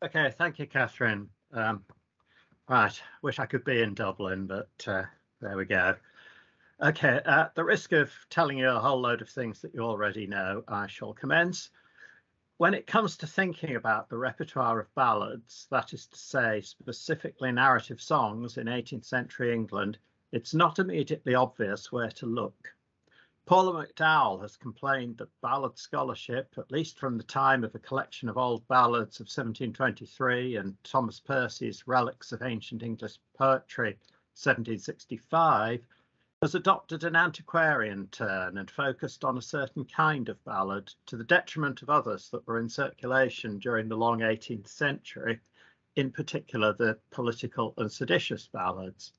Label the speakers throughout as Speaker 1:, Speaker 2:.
Speaker 1: Okay, thank you, Catherine. Right, wish I could be in Dublin, but there we go. Okay, at the risk of telling you a whole load of things that you already know, I shall commence. When it comes to thinking about the repertoire of ballads, that is to say, specifically narrative songs in 18th century England, it's not immediately obvious where to look. Paula McDowell has complained that ballad scholarship, at least from the time of a collection of old ballads of 1723 and Thomas Percy's Relics of Ancient English Poetry, 1765, has adopted an antiquarian turn and focused on a certain kind of ballad to the detriment of others that were in circulation during the long 18th century, in particular the political and seditious ballads.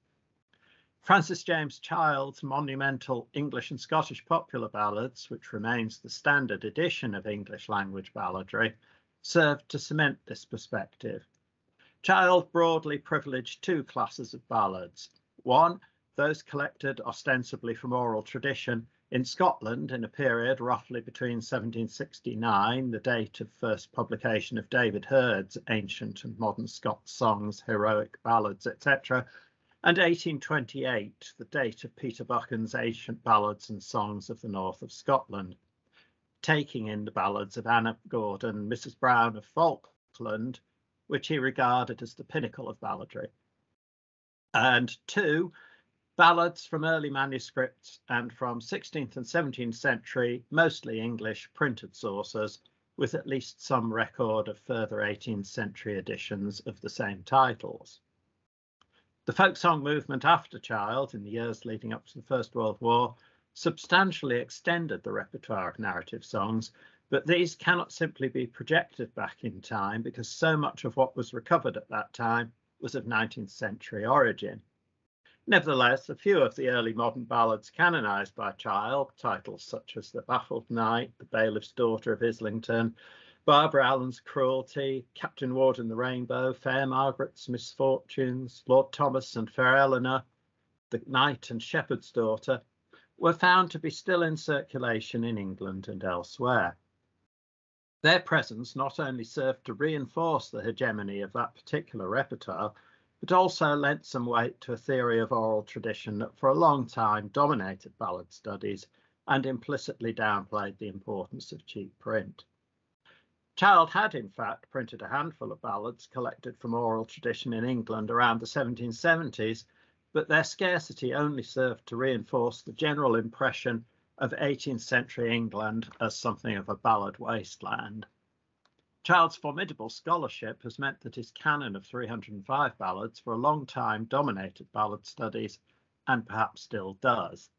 Speaker 1: Francis James Child's monumental English and Scottish popular ballads, which remains the standard edition of English language balladry, served to cement this perspective. Child broadly privileged two classes of ballads. One, those collected ostensibly from oral tradition in Scotland in a period roughly between 1769, the date of first publication of David Hurd's Ancient and Modern Scots Songs, Heroic Ballads, etc., and 1828, the date of Peter Buchan's Ancient Ballads and Songs of the North of Scotland, taking in the ballads of Anna Gordon, Mrs. Brown of Falkland, which he regarded as the pinnacle of balladry. And two, ballads from early manuscripts and from 16th and 17th century, mostly English printed sources, with at least some record of further 18th century editions of the same titles. The folk song movement after Child, in the years leading up to the First World War, substantially extended the repertoire of narrative songs, but these cannot simply be projected back in time because so much of what was recovered at that time was of 19th century origin. Nevertheless, a few of the early modern ballads canonised by Child, titles such as The Baffled Knight, The Bailiff's Daughter of Islington, Barbara Allen's Cruelty, Captain Ward and the Rainbow, Fair Margaret's Misfortunes, Lord Thomas and Fair Eleanor, The Knight and Shepherd's Daughter, were found to be still in circulation in England and elsewhere. Their presence not only served to reinforce the hegemony of that particular repertoire, but also lent some weight to a theory of oral tradition that for a long time dominated ballad studies and implicitly downplayed the importance of cheap print. Child had, in fact, printed a handful of ballads collected from oral tradition in England around the 1770s, but their scarcity only served to reinforce the general impression of 18th century England as something of a ballad wasteland. Child's formidable scholarship has meant that his canon of 305 ballads for a long time dominated ballad studies, and perhaps still does.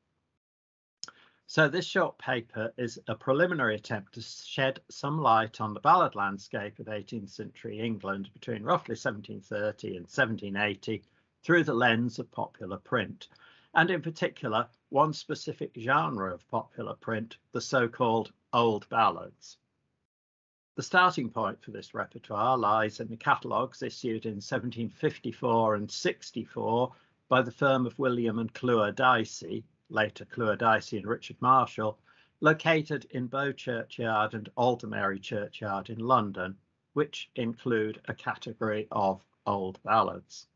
Speaker 1: So this short paper is a preliminary attempt to shed some light on the ballad landscape of 18th century England between roughly 1730 and 1780 through the lens of popular print, and in particular one specific genre of popular print, the so-called old ballads. The starting point for this repertoire lies in the catalogues issued in 1754 and 64 by the firm of William and Clewar Dicey, later Clewar Dicey and Richard Marshall, located in Bow Churchyard and Aldermary Churchyard in London, which include a category of old ballads.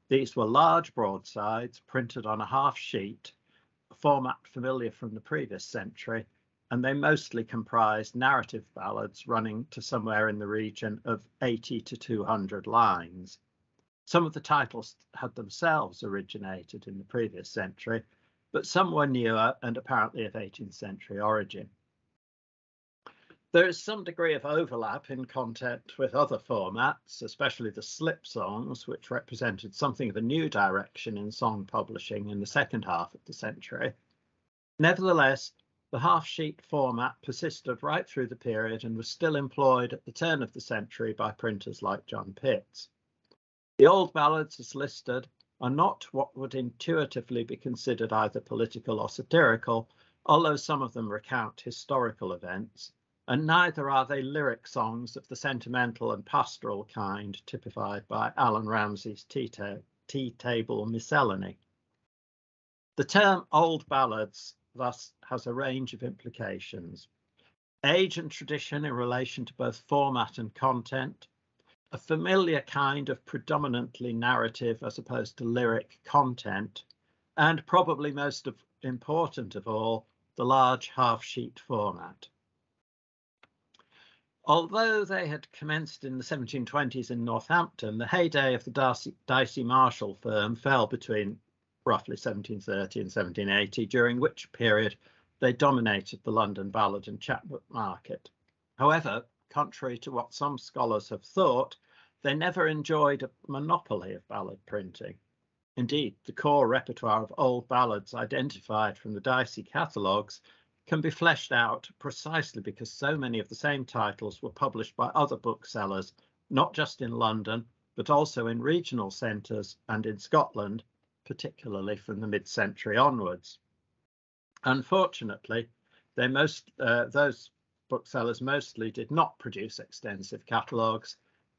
Speaker 1: These were large broadsides printed on a half sheet, a format familiar from the previous century, and they mostly comprised narrative ballads running to somewhere in the region of 80 to 200 lines. Some of the titles had themselves originated in the previous century, but some were newer and apparently of 18th century origin. There is some degree of overlap in content with other formats, especially the slip songs, which represented something of a new direction in song publishing in the second half of the century. Nevertheless, the half-sheet format persisted right through the period and was still employed at the turn of the century by printers like John Pitts. The old ballads as listed are not what would intuitively be considered either political or satirical, although some of them recount historical events, and neither are they lyric songs of the sentimental and pastoral kind typified by Alan Ramsay's Tea Table Miscellany. The term old ballads thus has a range of implications. age and tradition in relation to both format and content, a familiar kind of predominantly narrative as opposed to lyric content, and probably most important of all, the large half-sheet format. Although they had commenced in the 1720s in Northampton, the heyday of the Dicey Marshall firm fell between roughly 1730 and 1780, during which period they dominated the London ballad and chapbook market. However, contrary to what some scholars have thought, they never enjoyed a monopoly of ballad printing. Indeed, the core repertoire of old ballads identified from the Dicey catalogues can be fleshed out precisely because so many of the same titles were published by other booksellers, not just in London, but also in regional centres and in Scotland, particularly from the mid-century onwards. Unfortunately, those booksellers mostly did not produce extensive catalogues,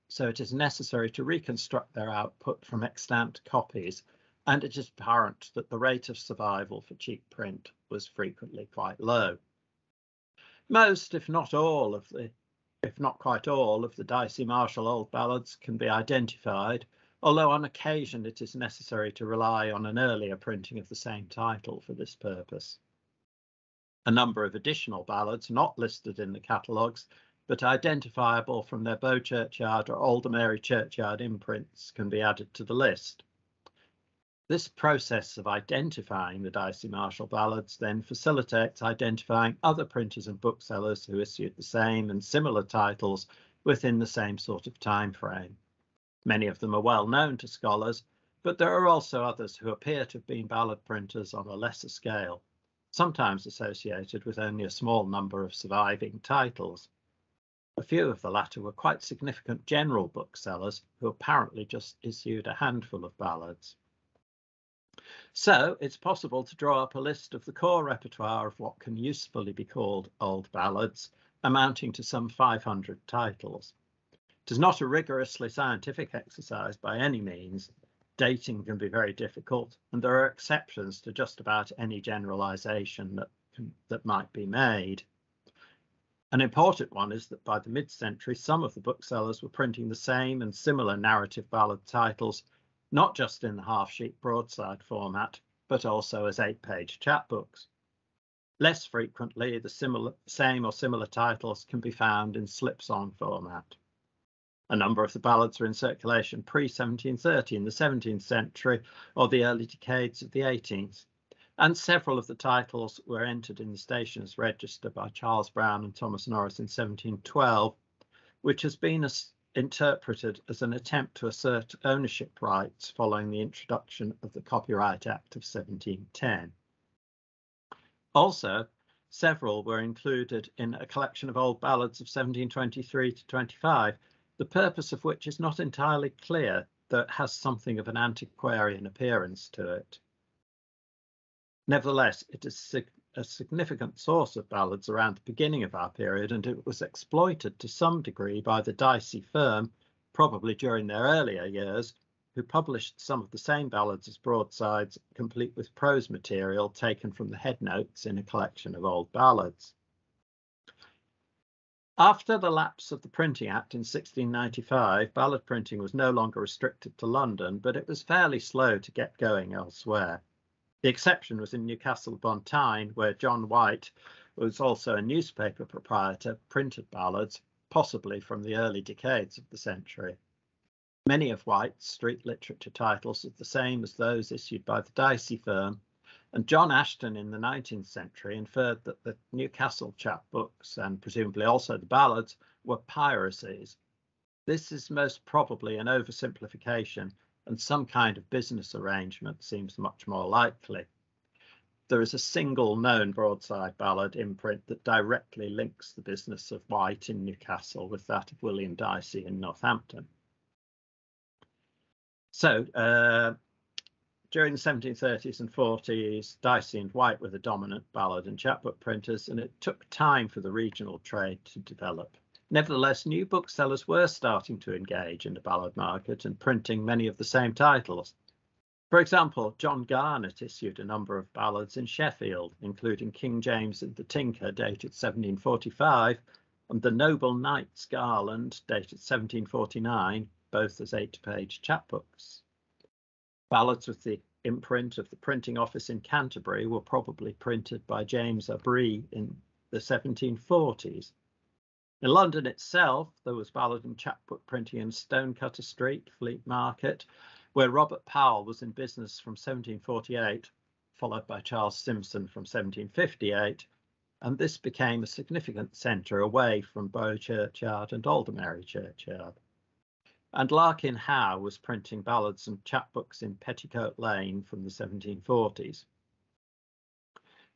Speaker 1: so it is necessary to reconstruct their output from extant copies, and it is apparent that the rate of survival for cheap print was frequently quite low. Most, if not quite all, of the Dicey Marshall old ballads can be identified, although on occasion it is necessary to rely on an earlier printing of the same title for this purpose. A number of additional ballads not listed in the catalogues, but identifiable from their Bow Churchyard or Aldermary Churchyard imprints, can be added to the list. This process of identifying the Dicey Marshall ballads then facilitates identifying other printers and booksellers who issued the same and similar titles within the same sort of time frame. Many of them are well known to scholars, but there are also others who appear to have been ballad printers on a lesser scale, sometimes associated with only a small number of surviving titles. A few of the latter were quite significant general booksellers who apparently just issued a handful of ballads. So it's possible to draw up a list of the core repertoire of what can usefully be called old ballads, amounting to some 500 titles. It is not a rigorously scientific exercise by any means. Dating can be very difficult, and there are exceptions to just about any generalization that might be made. An important one is that by the mid-century, some of the booksellers were printing the same and similar narrative ballad titles, not just in the half-sheet broadside format, but also as 8-page chapbooks. Less frequently, the same or similar titles can be found in slips-on format. A number of the ballads are in circulation pre-1730 in the 17th century or the early decades of the 18th, and several of the titles were entered in the Stationers' Register by Charles Brown and Thomas Norris in 1712, which has been interpreted as an attempt to assert ownership rights following the introduction of the Copyright Act of 1710. Also, several were included in a collection of old ballads of 1723 to 25, the purpose of which is not entirely clear, though it has something of an antiquarian appearance to it. Nevertheless, it is a significant source of ballads around the beginning of our period, and it was exploited to some degree by the Dicey firm, probably during their earlier years, who published some of the same ballads as broadsides, complete with prose material taken from the headnotes in a collection of old ballads. After the lapse of the Printing Act in 1695, ballad printing was no longer restricted to London, but it was fairly slow to get going elsewhere. The exception was in Newcastle upon Tyne, where John White, who was also a newspaper proprietor, printed ballads, possibly from the early decades of the century. Many of White's street literature titles are the same as those issued by the Dicey firm, and John Ashton in the 19th century inferred that the Newcastle chapbooks, and presumably also the ballads, were piracies. This is most probably an oversimplification, and some kind of business arrangement seems much more likely. There is a single known broadside ballad imprint that directly links the business of White in Newcastle with that of William Dicey in Northampton. So, during the 1730s and 40s, Dicey and White were the dominant ballad and chapbook printers, and it took time for the regional trade to develop. Nevertheless, new booksellers were starting to engage in the ballad market and printing many of the same titles. For example, John Garnet issued a number of ballads in Sheffield, including King James and the Tinker, dated 1745, and the Noble Knight's Garland, dated 1749, both as 8-page chapbooks. Ballads with the imprint of the printing office in Canterbury were probably printed by James Abry in the 1740s. In London itself, there was ballad and chapbook printing in Stonecutter Street, Fleet Market, where Robert Powell was in business from 1748, followed by Charles Simpson from 1758, and this became a significant centre away from Bow Churchyard and Aldermary Churchyard. And Larkin Howe was printing ballads and chapbooks in Petticoat Lane from the 1740s.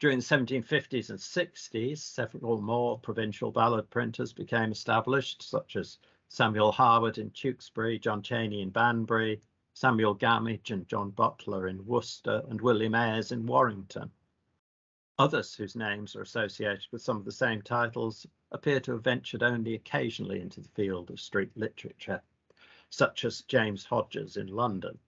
Speaker 1: During the 1750s and 60s, several more provincial ballad printers became established, such as Samuel Harwood in Tewkesbury, John Cheney in Banbury, Samuel Gamage and John Butler in Worcester, and William Ayres in Warrington. Others whose names are associated with some of the same titles appear to have ventured only occasionally into the field of street literature, such as James Hodges in London.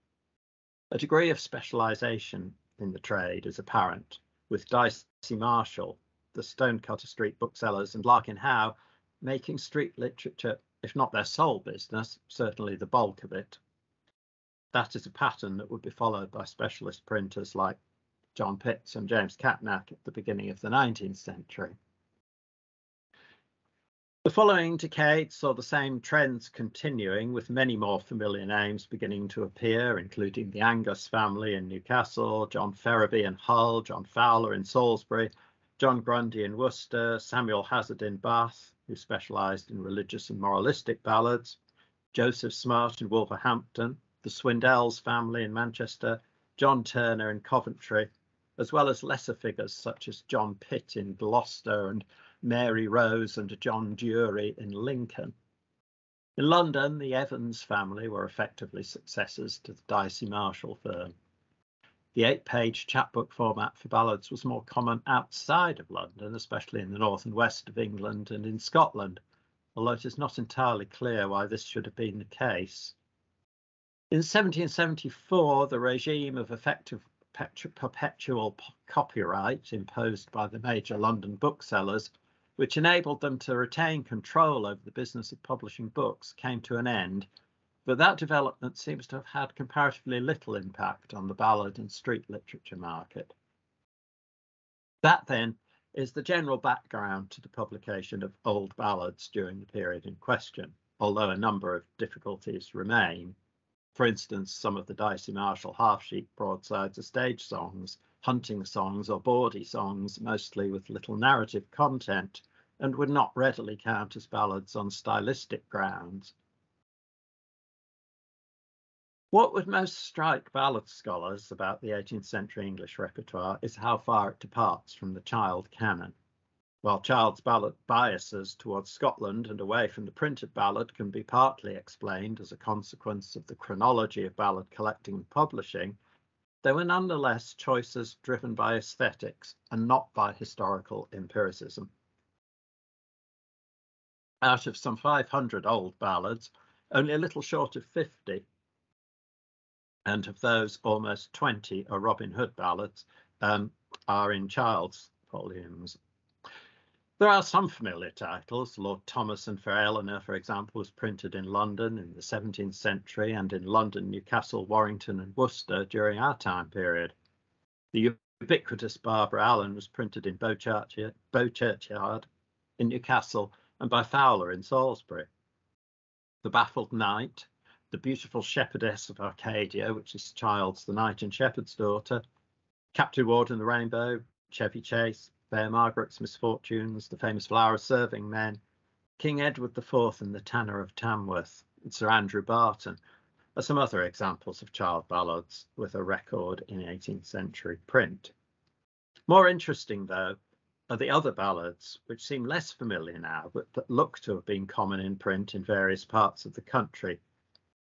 Speaker 1: A degree of specialisation in the trade is apparent, with Dicey Marshall, the Stonecutter Street booksellers, and Larkin Howe making street literature, if not their sole business, certainly the bulk of it. That is a pattern that would be followed by specialist printers like John Pitts and James Catnack at the beginning of the 19th century. The following decade saw the same trends continuing, with many more familiar names beginning to appear, including the Angus family in Newcastle, John Ferraby in Hull, John Fowler in Salisbury, John Grundy in Worcester, Samuel Hazard in Bath, who specialised in religious and moralistic ballads, Joseph Smart in Wolverhampton, the Swindells family in Manchester, John Turner in Coventry, as well as lesser figures such as John Pitt in Gloucester and Mary Rose and John Dury in Lincoln. In London, the Evans family were effectively successors to the Dicey Marshall firm. The 8-page chapbook format for ballads was more common outside of London, especially in the north and west of England and in Scotland, although it is not entirely clear why this should have been the case. In 1774, the regime of effective perpetual copyright imposed by the major London booksellers, which enabled them to retain control over the business of publishing books, came to an end, but that development seems to have had comparatively little impact on the ballad and street literature market. That, then, is the general background to the publication of old ballads during the period in question, although a number of difficulties remain. For instance, some of the Dicey Marshall half-sheet broadsides are stage songs, hunting songs or bawdy songs, mostly with little narrative content, and would not readily count as ballads on stylistic grounds. What would most strike ballad scholars about the 18th century English repertoire is how far it departs from the child canon. While Child's ballad biases towards Scotland and away from the printed ballad can be partly explained as a consequence of the chronology of ballad collecting and publishing, there were nonetheless choices driven by aesthetics and not by historical empiricism. Out of some 500 old ballads, only a little short of 50, and of those almost 20 are Robin Hood ballads, are in Child's volumes. There are some familiar titles. Lord Thomas and Fair Eleanor, for example, was printed in London in the 17th century and in London, Newcastle, Warrington and Worcester during our time period. The ubiquitous Barbara Allen was printed in Bow Churchyard in Newcastle and by Fowler in Salisbury. The Baffled Knight, The Beautiful Shepherdess of Arcadia, which is Child's The Knight and Shepherd's Daughter, Captain Ward and the Rainbow, Chevy Chase, Fair Margaret's Misfortunes, The Famous Flower of Serving Men, King Edward IV and the Tanner of Tamworth, and Sir Andrew Barton are some other examples of child ballads with a record in 18th century print. More interesting, though, are the other ballads, which seem less familiar now, but that look to have been common in print in various parts of the country.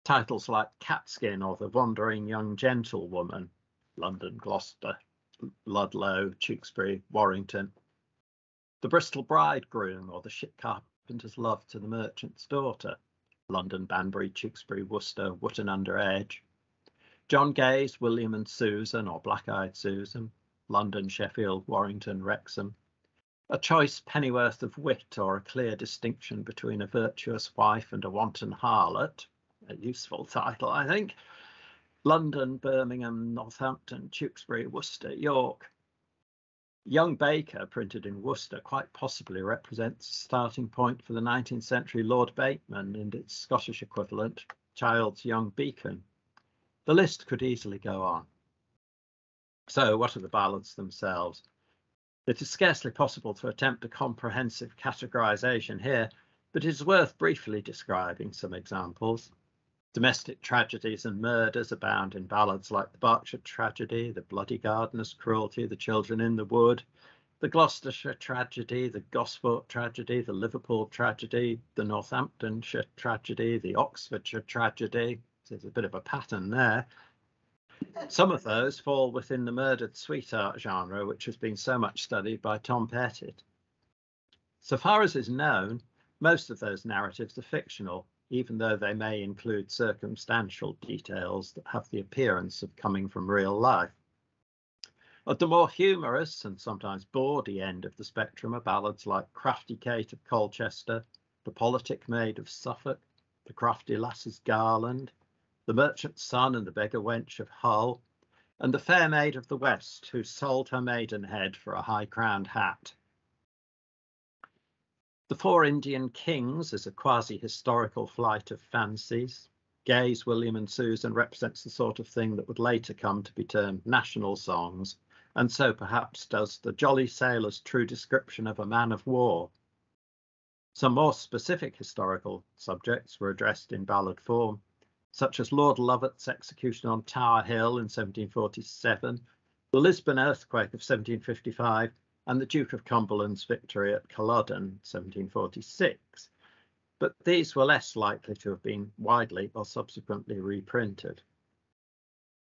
Speaker 1: Titles like Catskin or The Wandering Young Gentlewoman, London, Gloucester, Ludlow, Tewkesbury, Warrington, The Bristol Bridegroom or The Ship Carpenter's Love to the Merchant's Daughter, London, Banbury, Tewkesbury, Worcester, Wootton under Edge, John Gay's William and Susan, or Black-Eyed Susan, London, Sheffield, Warrington, Wrexham. A choice pennyworth of wit, or a clear distinction between a virtuous wife and a wanton harlot. A useful title, I think. London, Birmingham, Northampton, Tewkesbury, Worcester, York. Young Baker, printed in Worcester, quite possibly represents a starting point for the 19th century Lord Bateman and its Scottish equivalent, Child's Young Beacon. The list could easily go on. So, what are the ballads themselves? It is scarcely possible to attempt a comprehensive categorization here, but it is worth briefly describing some examples. Domestic tragedies and murders abound in ballads like the Berkshire Tragedy, the Bloody Gardener's Cruelty, the Children in the Wood, the Gloucestershire Tragedy, the Gosport Tragedy, the Liverpool Tragedy, the Northamptonshire Tragedy, the Oxfordshire Tragedy. There's a bit of a pattern there. Some of those fall within the murdered sweetheart genre, which has been so much studied by Tom Pettit. So far as is known, most of those narratives are fictional, even though they may include circumstantial details that have the appearance of coming from real life. At the more humorous and sometimes bawdy end of the spectrum are ballads like Crafty Kate of Colchester, The Politic Maid of Suffolk, The Crafty Lass's Garland, The Merchant's Son and the Beggar Wench of Hull, and The Fair Maid of the West, who sold her maidenhead for a high-crowned hat. The Four Indian Kings is a quasi-historical flight of fancies. Gay's William and Susan represents the sort of thing that would later come to be termed national songs, and so perhaps does The Jolly Sailor's true description of a man of war. Some more specific historical subjects were addressed in ballad form, such as Lord Lovat's execution on Tower Hill in 1747, the Lisbon earthquake of 1755, and the Duke of Cumberland's victory at Culloden, 1746. But these were less likely to have been widely or subsequently reprinted.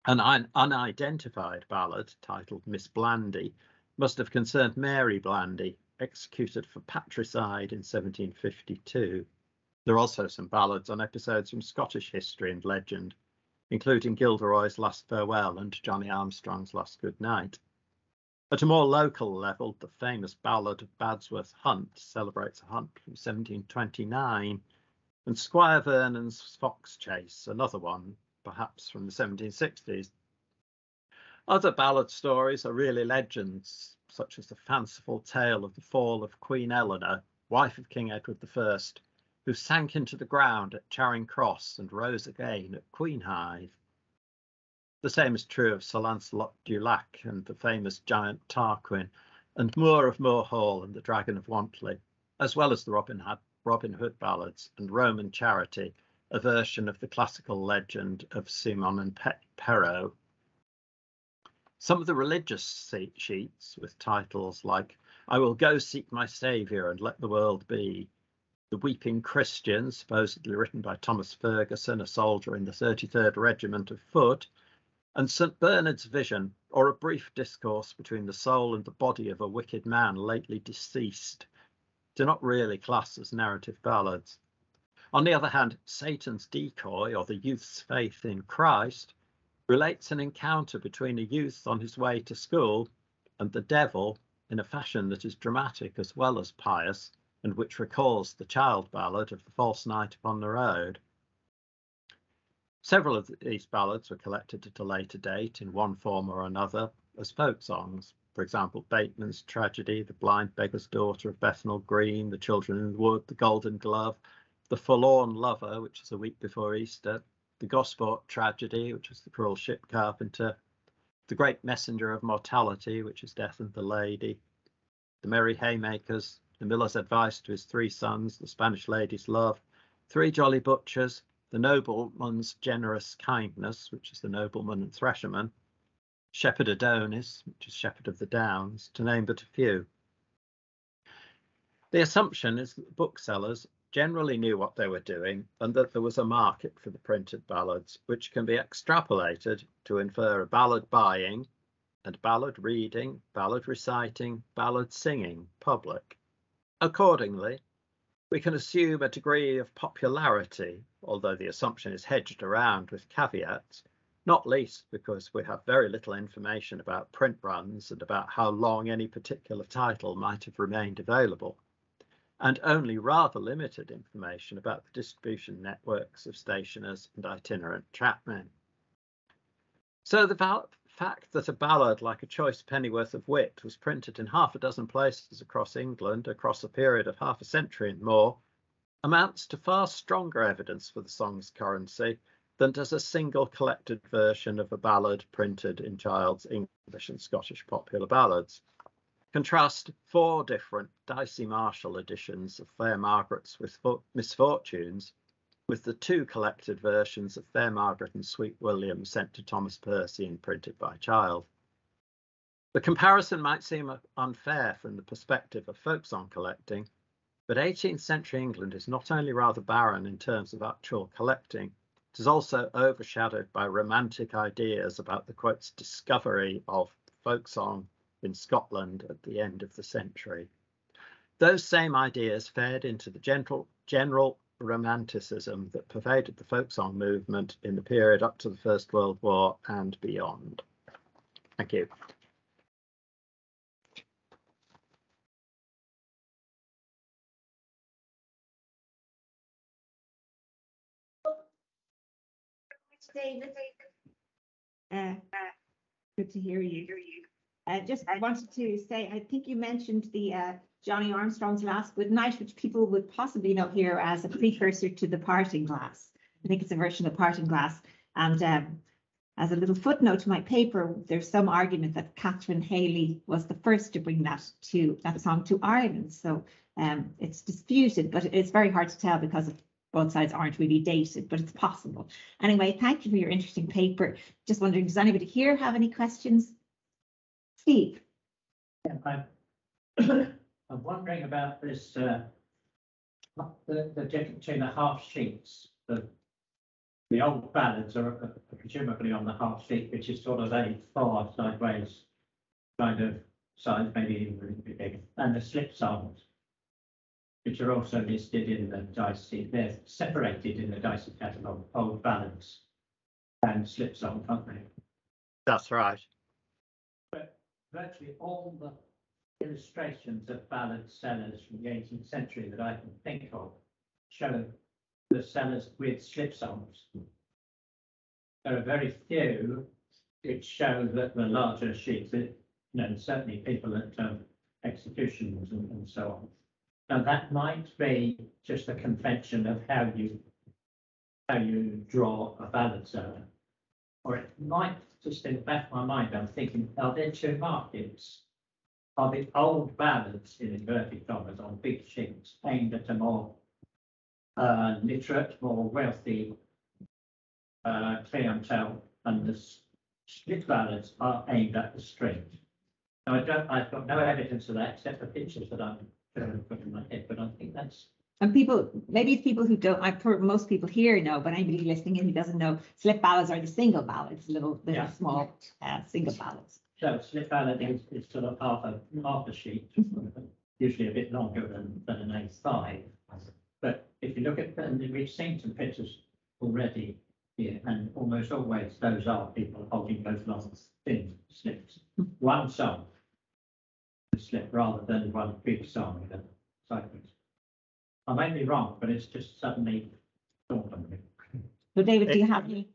Speaker 1: An unidentified ballad titled Miss Blandy must have concerned Mary Blandy, executed for patricide in 1752. There are also some ballads on episodes from Scottish history and legend, including Gilderoy's Last Farewell and Johnny Armstrong's Last Good Night. At a more local level, the famous Ballad of Badsworth Hunt celebrates a hunt from 1729, and Squire Vernon's Fox Chase, another one, perhaps from the 1760s. Other ballad stories are really legends, such as the fanciful tale of the fall of Queen Eleanor, wife of King Edward I, who sank into the ground at Charing Cross and rose again at Queenhithe. The same is true of Sir Lancelot du Lac and the famous giant Tarquin, and Moore of Moore Hall and the Dragon of Wantley, as well as the Robin Hood ballads and Roman Charity, a version of the classical legend of Simon and Perrault. Some of the religious sheets, with titles like I Will Go Seek My Saviour and Let the World Be, The Weeping Christian, supposedly written by Thomas Ferguson, a soldier in the 33rd Regiment of Foot, and St. Bernard's Vision, or a brief discourse between the soul and the body of a wicked man lately deceased, do not really class as narrative ballads. On the other hand, Satan's Decoy, or the youth's faith in Christ, relates an encounter between a youth on his way to school and the devil in a fashion that is dramatic as well as pious, and which recalls the child ballad of the false knight upon the road. Several of these ballads were collected at a later date in one form or another as folk songs. For example, Bateman's Tragedy, The Blind Beggar's Daughter of Bethnal Green, The Children in the Wood, The Golden Glove, The Forlorn Lover, which is a week before Easter, The Gosport Tragedy, which is The Cruel Ship Carpenter, The Great Messenger of Mortality, which is Death and the Lady, The Merry Haymakers, The Miller's Advice to His Three Sons, The Spanish Lady's Love, Three Jolly Butchers, The Nobleman's Generous Kindness, which is The Nobleman and Thresherman, Shepherd Adonis, which is Shepherd of the Downs, to name but a few. The assumption is that the booksellers generally knew what they were doing and that there was a market for the printed ballads, which can be extrapolated to infer a ballad buying and ballad reading, ballad reciting, ballad singing public. Accordingly, we can assume a degree of popularity, although the assumption is hedged around with caveats, not least because we have very little information about print runs and about how long any particular title might have remained available, and only rather limited information about the distribution networks of stationers and itinerant chapmen. So the fact that a ballad like A Choice Pennyworth of Wit was printed in half a dozen places across England across a period of half a century and more amounts to far stronger evidence for the song's currency than does a single collected version of a ballad printed in Child's English and Scottish popular ballads. Contrast 4 different Dicey Marshall editions of Fair Margaret's Misfortunes with the 2 collected versions of Fair Margaret and Sweet William sent to Thomas Percy and printed by Child. The comparison might seem unfair from the perspective of folk song collecting, but 18th century England is not only rather barren in terms of actual collecting, it is also overshadowed by romantic ideas about the, quotes, discovery of folk song in Scotland at the end of the century. Those same ideas fed into the general romanticism that pervaded the folk song movement in the period up to the First World War and beyond. Thank you.
Speaker 2: David. Good to hear you. Just wanted to say, I think you mentioned the Johnny Armstrong's Last Good Night, which people would possibly know here as a precursor to the Parting Glass. I think it's a version of Parting Glass. And as a little footnote to my paper, there's some argument that Catherine Haley was the first to bring that song to Ireland. So it's disputed, but it's very hard to tell because Broadsides aren't really dated, but it's possible. Anyway, thank you for your interesting paper. Just wondering, does anybody here have any questions? Steve?
Speaker 3: Yeah, I'm wondering about this, the difference between the half sheets. The old ballads are presumably on the half sheet, which is sort of a far sideways kind of size, maybe even a little bit bigger, and the slip songs, which are also listed in the Dicey. They're separated in the Dicey catalogue, old ballads and slip songs, aren't they?
Speaker 1: That's right.
Speaker 3: But virtually all the illustrations of ballad sellers from the 18th century that I can think of show the sellers with slip songs. There are very few which show that the larger sheets, certainly people at executions and so on. Now that might be just a convention of how you draw a ballad seller, or it might just in the back of my mind. I'm thinking, are there 2 markets? Are the old ballads in inverted commas on big sheets aimed at a more literate, more wealthy clientele, and the split ballads are aimed at the street? Now I've got no evidence of that except for pictures that I'm put in my head, but I think that's.
Speaker 2: And maybe it's people who don't, most people here know, but anybody listening in who doesn't know, slip ballads are the single ballads, little small single ballads.
Speaker 3: So slip ballad is sort of half a sheet, usually a bit longer than an A5. But if you look at, and we've seen some pictures already here, and almost always those are people holding those long thin slips. One song slip rather than one big song in a cyclist. I may be wrong, but it's just suddenly dawned on me.
Speaker 2: So David, do you have any?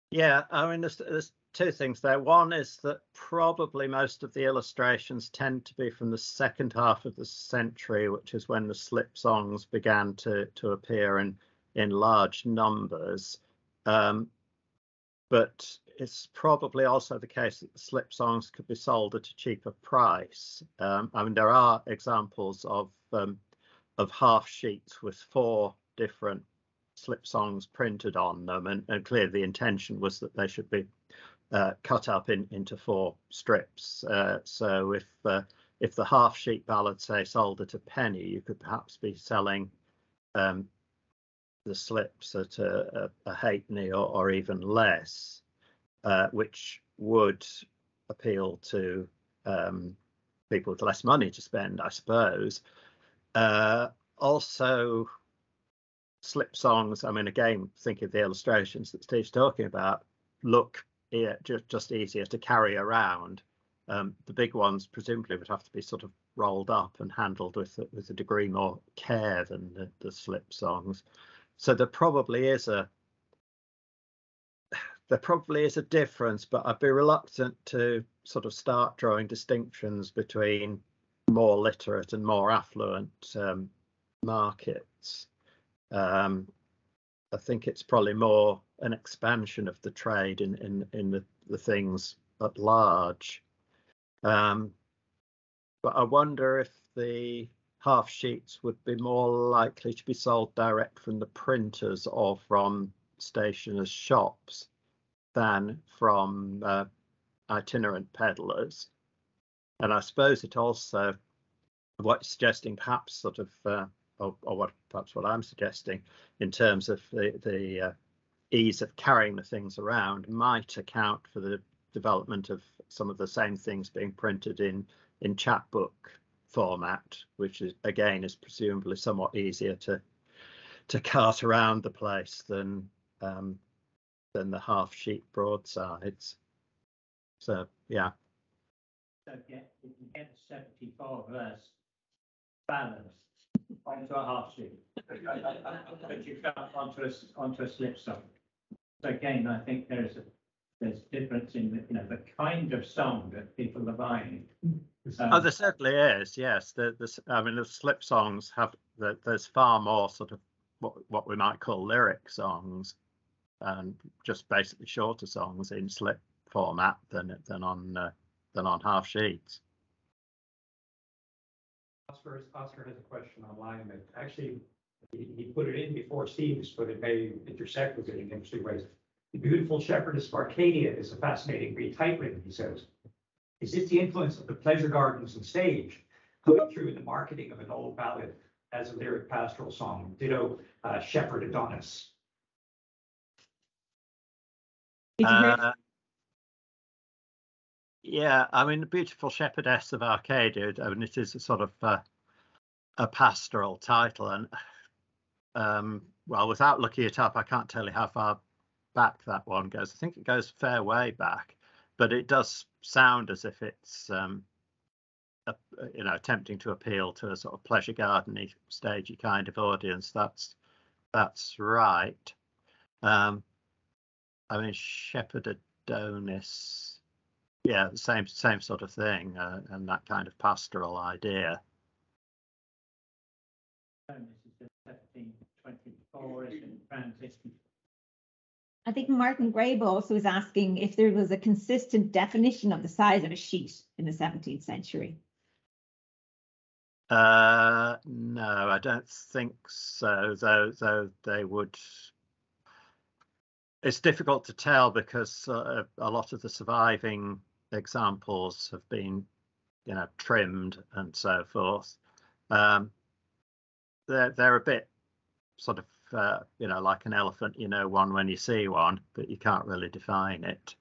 Speaker 1: Yeah, I mean, there's 2 things there. One is that probably most of the illustrations tend to be from the second half of the century, which is when the slip songs began to appear in large numbers. But it's probably also the case that the slip songs could be sold at a cheaper price. I mean, there are examples of half sheets with 4 different slip songs printed on them, and clearly the intention was that they should be cut up into 4 strips. So if the half sheet ballad, say, sold at a penny, you could perhaps be selling the slips at a halfpenny or even less, which would appeal to people with less money to spend, I suppose. Also, slip songs, I mean, again, think of the illustrations that Steve's talking about, look just easier to carry around. The big ones presumably would have to be sort of rolled up and handled with a degree more care than the slip songs. So there probably is a difference, but I'd be reluctant to sort of start drawing distinctions between more literate and more affluent markets. I think it's probably more an expansion of the trade in the things at large. But I wonder if the half sheets would be more likely to be sold direct from the printers or from stationers' shops than from itinerant peddlers. And I suppose it also, what you're suggesting, perhaps sort of, or perhaps what I'm suggesting in terms of the ease of carrying the things around, might account for the development of some of the same things being printed in chapbook format, which is again is presumably somewhat easier to cart around the place than the half sheet broadsides. So yeah.
Speaker 3: So if you get a 74 verse Ballads onto a half sheet, but you can't onto a slip song. So again, I think there's difference in the kind of song that people are buying.
Speaker 1: There certainly is. Yes, I mean, the slip songs have there's far more sort of what we might call lyric songs, and just basically shorter songs in slip format than on half sheets.
Speaker 4: Oscar has a question online that actually he put it in before Steve's, but it may intersect with it in interesting ways. The Beautiful Shepherdess of Arcadia is a fascinating read, typewritten, he says. Is this the influence of the pleasure gardens and stage coming through in the marketing of an old ballad as a lyric pastoral song? Ditto Shepherd Adonis.
Speaker 1: Yeah, I mean, the Beautiful Shepherdess of Arcadia, I mean, it is a sort of a pastoral title, and well, without looking it up, I can't tell you how far back that one goes. I think it goes fair way back, but it does sound as if it's attempting to appeal to a sort of pleasure garden-y, stagey kind of audience. That's right. I mean, Shepherd Adonis, yeah, the same sort of thing, and that kind of pastoral idea.
Speaker 3: This is 1724, isn't it?
Speaker 2: I think Martin Grabe also was asking if there was a consistent definition of the size of a sheet in the 17th century.
Speaker 1: No, I don't think so, though they would. It's difficult to tell because a lot of the surviving examples have been, trimmed and so forth. They're a bit sort of, like an elephant, one when you see one, but you can't really define it.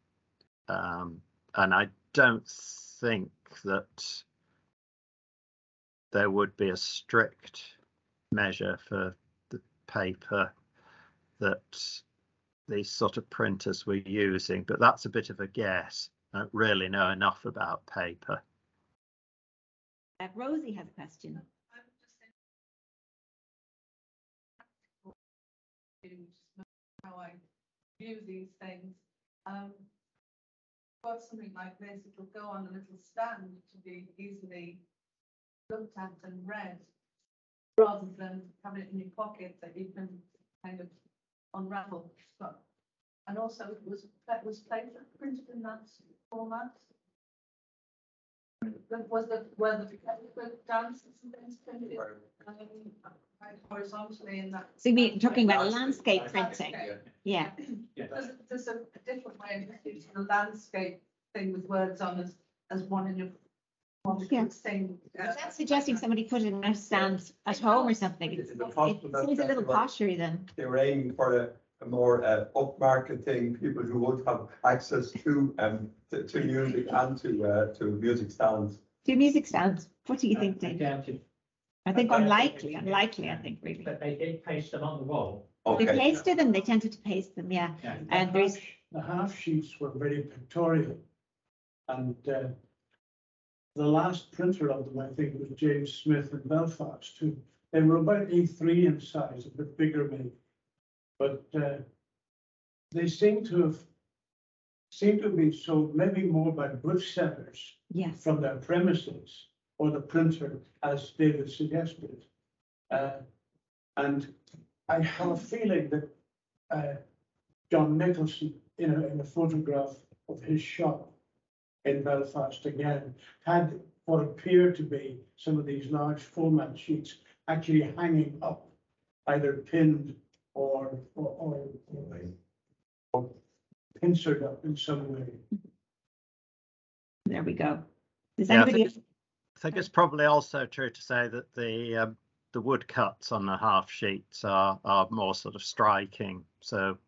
Speaker 1: And I don't think that there would be a strict measure for the paper that these sort of printers were using, but that's a bit of a guess. I don't really know enough about paper.
Speaker 2: Rosie has a question.
Speaker 5: How I view these things. Got something like this, it'll go on a little stand to be easily looked at and read, rather than have it in your pocket that you can kind of unravel. And also that was paper printed in that format. Were the dances and things printed horizontally in that?
Speaker 2: So you mean talking about landscape printing? Yeah.
Speaker 5: There's a different way of using the landscape thing with words on as one in your thing.
Speaker 2: That's suggesting somebody put it in a stand at home or something. It seems a little poshery then.
Speaker 6: They were aiming for a more upmarket thing, people who would have access to music and to music stands.
Speaker 2: To music stands. What do you think, Dave? I think unlikely, I think, really.
Speaker 3: But they did paste them on the wall.
Speaker 6: Okay.
Speaker 2: They pasted them, they tended to paste them, yeah. And there's
Speaker 7: the half sheets were very pictorial. And the last printer of them, I think, was James Smith in Belfast, too. They were about A3 in size, a bit bigger maybe. But they seem to have been sold maybe more by booksellers
Speaker 2: Yes.
Speaker 7: from their premises or the printer, as David suggested. And I have a feeling that John Nicholson, in a photograph of his shop in Belfast again, had what appeared to be some of these large format sheets actually hanging up, either pinned or pincered up in some way.
Speaker 2: There we go. Does
Speaker 1: Yeah,
Speaker 2: anybody?
Speaker 1: I think it's probably also true to say that the wood cuts on the half sheets are more sort of striking, so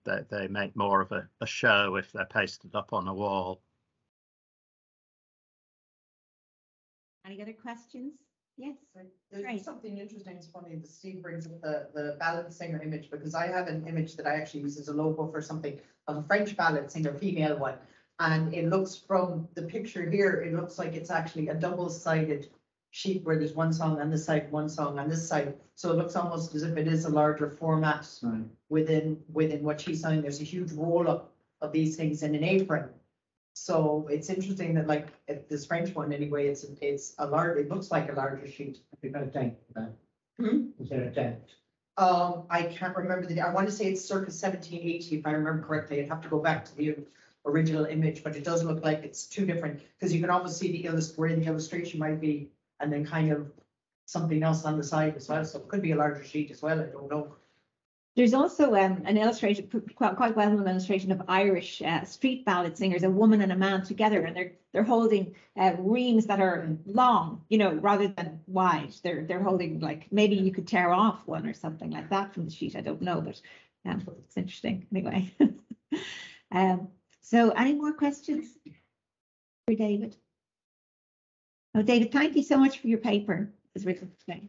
Speaker 1: they make more of a show if they're pasted up on a wall.
Speaker 2: Any other questions? Yes.
Speaker 8: There's
Speaker 2: Right.
Speaker 8: something interesting, it's funny that Steve brings up the ballad singer image, because I have an image that I actually use as a logo for something of a French ballad singer, female one. And it looks, from the picture here, it looks like it's actually a double-sided sheet where there's one song on this side, one song on this side. So it looks almost as if it is a larger format within what she's saying. There's a huge roll up of these things in an apron. So it's interesting that, like, this French one anyway, it's a large, it looks like a larger sheet.
Speaker 3: Have you got a date for that?
Speaker 8: Hmm?
Speaker 3: Is there a date?
Speaker 8: I can't remember I want to say it's circa 1780, if I remember correctly. I'd have to go back to the original image, but it does look like it's two different, because you can almost see where the illustration might be, and then kind of something else on the side as well. So it could be a larger sheet as well. I don't know.
Speaker 2: There's also an illustration, quite well-known illustration of Irish street ballad singers, a woman and a man together, and they're holding reams that are long, rather than wide. They're holding, like, maybe you could tear off one or something like that from the sheet. I don't know, but it's interesting anyway. So any more questions for David? Oh, David, thank you so much for your paper. It's written today.